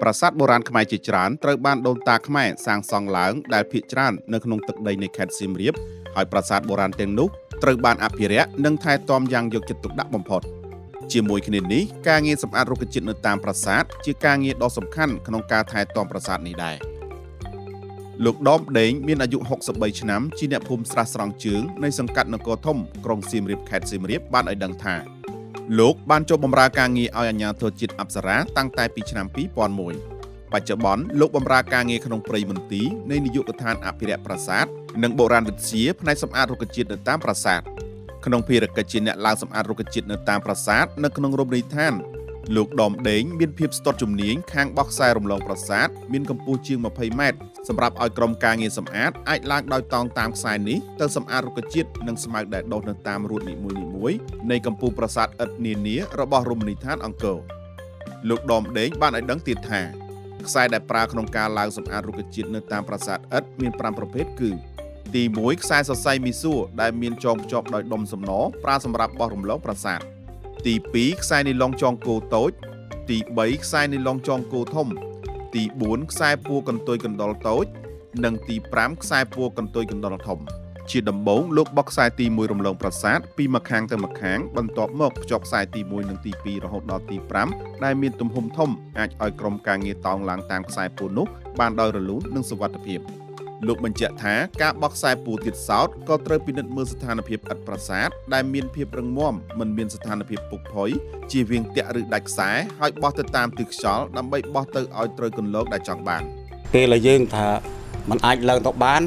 ប្រាសាទបុរាណខ្មែរជាច្រើនត្រូវបានដូនតាខ្មែរសាងសង់ឡើងដែលភាគច្រើននៅក្នុងទឹកដីនៃខេត្តសៀមរាបហើយប្រាសាទបុរាណទាំងនោះត្រូវបានអភិរក្សនិងថែទាំយ៉ាងយកចិត្តទុកដាក់បំផុតជាមួយគ្នានេះការងារសម្អាតរុក្ខជាតិនៅតាមប្រាសាទជាការងារដ៏សំខាន់ក្នុងការថែទាំប្រាសាទនេះដែរលោកដមដេងមានអាយុ63ឆ្នាំជាអ្នកភូមិស្រះស្រង់ជើងនៃសង្កាត់នគរធំក្រុងសៀមរាបខេត្តសៀមរាបបានឲ្យដឹងថាលោកបានចូលបម្រើការងារឲ្យអាជ្ញាធរជាតិអប្សរាតាំងតែពីឆ្នាំ2001បច្ចុប្បន្នលោកបម្រើការងារក្នុងព្រៃមន្ទីរនៃនាយកដ្ឋានអភិរក្សប្រាសាទនិងបុរាណវិទ្យាផ្នែកសម្អាតរុក្ខជាតិនៅតាមប្រាសាទក្នុងភារកិច្ចជាអ្នកឡើងសម្អាតរុក្ខជាតិនៅតាមប្រាសាទនៅក្នុងរមណីយដ្ឋានលោកដមដេងមានភាពស្ទាត់ជំនាញខាងបោះខ្សែរំលងប្រាសាទមានកម្ពស់ជាង20ម៉ែត្រសម្រាប់ឲ្យក្រុមការងារសម្អាតអាចឡើងដោយតោងតាមខ្សែនេះទៅសម្អាតរុក្ខជាតិនិងស្មៅដែលដុះនៅតាមរួតនីមួយៗនៃកម្ពស់ប្រាសាទឥដ្ឋនានារបស់រមណីយដ្ឋានអង្គរលោកដមដេងបានឲ្យដឹងទៀតថាខ្សែដែលប្រើក្នុងការឡើងសម្អាតរុក្ខជាតិនៅតាមប្រាសាទឥដ្ឋមាន5ប្រភេទគឺទី1ខ្សែសរសៃមីសួរដែលមានចងភ្ជាប់ដោយដុំសំណប្រើសម្រាប់បោះរំលងប្រាសាទទី2ខ្សែនីឡុងចងគោតូចទី3ខ្សែនីឡុងចងគោធំទី4ខ្សែពួរកន្ទុយកណ្ដុរតូចនិងទី5ខ្សែពួរកន្ទុយកណ្ដុរធំជាដំបូងលោកបោះខ្សែទី1រំលងប្រាសាទពីម្ខាងទៅម្ខាងបន្ទាប់មកភ្ជាប់ខ្សែទី1និងទី2រហូតដល់ទី5ដែលមានទំហំធំអាចឲ្យក្រុមការងារតោងឡើងតាមខ្សែពួរនោះបានដោយរលូននិងសុវត្ថិភាពលោកបញ្ជាក់ថាការបោះខ្សែពួរទៀតសោតក៏ត្រូវពិនិត្យមើលស្ថានភាពឥដ្ឋប្រាសាទដែលមានភាពរឹងមាំមិនមានស្ថានភាពពុកផុយជៀសវាងទាក់ឬដាច់ខ្សែហើយបោះទៅតាមទិសខ្យល់ដើម្បីបោះទៅឲ្យត្រូវគន្លងដែលចង់បានពេលដែលយើងថាมันអាចឡើងទៅបាន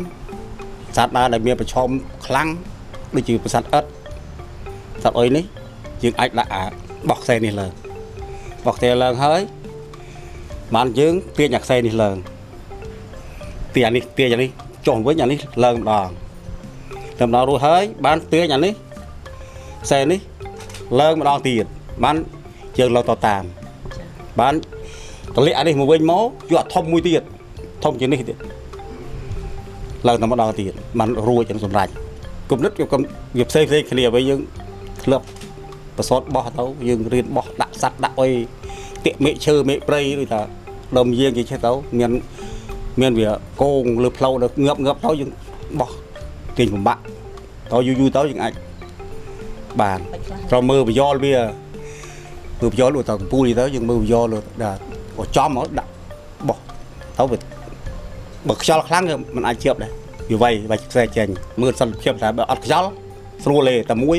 សត្វណាដែលមានប្រឈមខ្លាំងដូចជាប្រាសាទឥដ្ឋសត្វអុយនេះយើងអាចដាក់បោះខ្សែនេះឡើងបោះខ្សែឡើងហើយបានយើងទាញអាខ្សែនេះឡើងទាញអានេះចុះវិញអានេះឡើងម្ដងតែម្ដងរួចហើយបានទាញអានេះខ្សែនេះឡើងម្ដងទៀតបានយើងឡើងទៅតាមបានតម្លាក់អានេះមកវិញមកយកអាធំមួយទៀតធំជាងនេះទៀតឡើងតែម្ដងទៀតបានរួចសម្រាប់គំនិតវាផ្សេងគ្នាវិញយើងធ្លាប់ប្រសតបោះទៅយើងរៀនបោះដាក់សัตว์ដាក់អុយតាក់មេឃឈើមេឃព្រៃឬថាដុំយើងគេចេះទៅមានវាកងលើផ្លូវដល់ងាប់ទៅយើងបោះទាញបំបាក់ទៅយូរទៅយើងអាចបានត្រូវមើលបយលវាមើលបយលទៅកំពូលទៅយើងមើលបយលដល់ចំមកដាក់បោះទៅវាបើខ្យល់ខ្លាំងมันអាចជាប់ដែរវាវាយខ្សែចេញមើលសិលភាពថាបើអត់ខ្យល់ស្រួលទេតែមួយ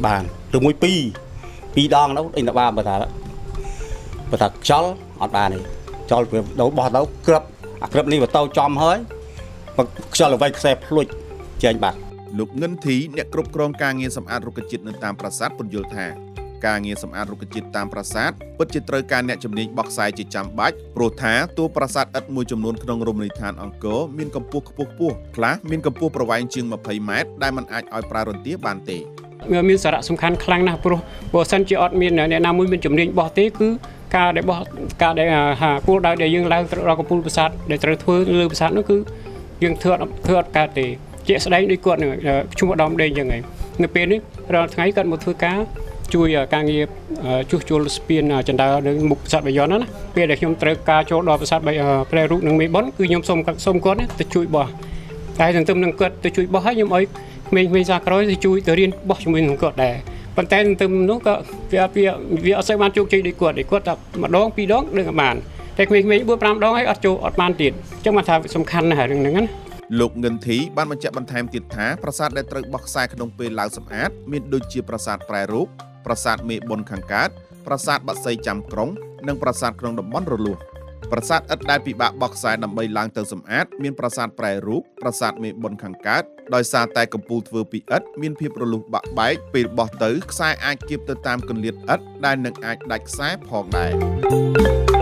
បានឬមួយពីរដងទៅអីទៅបានបើថាខ្យល់អត់បានទេខ្យល់វាដល់បោះទៅក្របអាក្របនេះវាទៅចំហើយខ្យល់វាយខ្សែភ្លុចចេញបាត់លោកងិនធីអ្នកគ្រប់គ្រងការងារសម្អាតរុក្ខជាតិនៅតាមប្រាសាទពន្យល់ថាការងារសម្អាតរុក្ខជាតិតាមប្រាសាទពិតជាត្រូវការអ្នកជំនាញបោះខ្សែជាចាំបាច់ព្រោះថាតួប្រាសាទឥដ្ឋមួយចំនួនក្នុងរមណីយដ្ឋានអង្គរមានកម្ពស់ខ្ពស់ខ្លះមានកម្ពស់ប្រវែងជាង20ម៉ែត្រដែលមិនអាចឲ្យប្រើរន្ទាបានទេមានសារៈសំខាន់ខ្លាំងណាស់ព្រោះបើសិនជាអត់មានអ្នកណាមួយមានជំនាញបោះទេគឺការដែលគោលដៅដែលយើងឡើងដល់កំពូលប្រាសាទដែលត្រូវធ្វើលើប្រាសាទនោះគឺយើងធ្វើអត់កើតទេជាក់ស្ដែងដូចគាត់នឹងឈ្មោះដំដេងយ៉ាងហ្នឹងនៅពេលនេះរាល់ថ្ងៃគាត់មកធ្វើការជួយការងារជួសជុលស្ពានចន្ទើនៅមុខប្រាសាទបាយ័នណាពេលដែលខ្ញុំត្រូវការចូលដល់ប្រាសាទព្រះរូបនិងមេបុនគឺខ្ញុំសូមគាត់ទៅជួយបោះតែទន្ទឹមនឹងគាត់ទៅជួយបោះហើយខ្ញុំឲ្យក្មេងៗសាក្រោយទៅជួយទៅរៀនបោះជាមួយនឹងគាត់ដែរប៉ុន្តែទន្ទឹមនោះក៏វាអត់សូវបានជោគជ័យដូចគាត់តែម្ដងពីរដងនឹងបានតែក្មេងៗ 4-5 ដងហើយអត់បានទៀតអញ្ចឹងមកថាសំខាន់ណាស់រឿងហ្នឹងណាលោកងិនធីបានបញ្ជាក់បន្ថែមទៀតថាប្រាសាទដែលត្រូវបោះខ្សែក្នុងពេលឡើងសម្អាតមានដូចជាប្រាសាទប្រែរូបប្រាសាទមេបុនខាងកើតប្រាសាទបាក់សីចាំក្រុងនិងប្រាសាទក្នុងតំបន់រលួសប្រាសាទឥដ្ឋដែលពិបាកបោះខ្សែដើម្បីឡើងទៅសម្អាតមានប្រាសាទប្រែរូបប្រាសាទមេបុនខាងកើតដោយសារតែកំពូលធ្វើពីឥដ្ឋមានភាពរលុះបាក់បែកពេលបោះទៅខ្សែអាចគៀបទៅតាមគន្លាតឥដ្ឋដែលនឹងអាចដាច់ខ្សែផងដែរ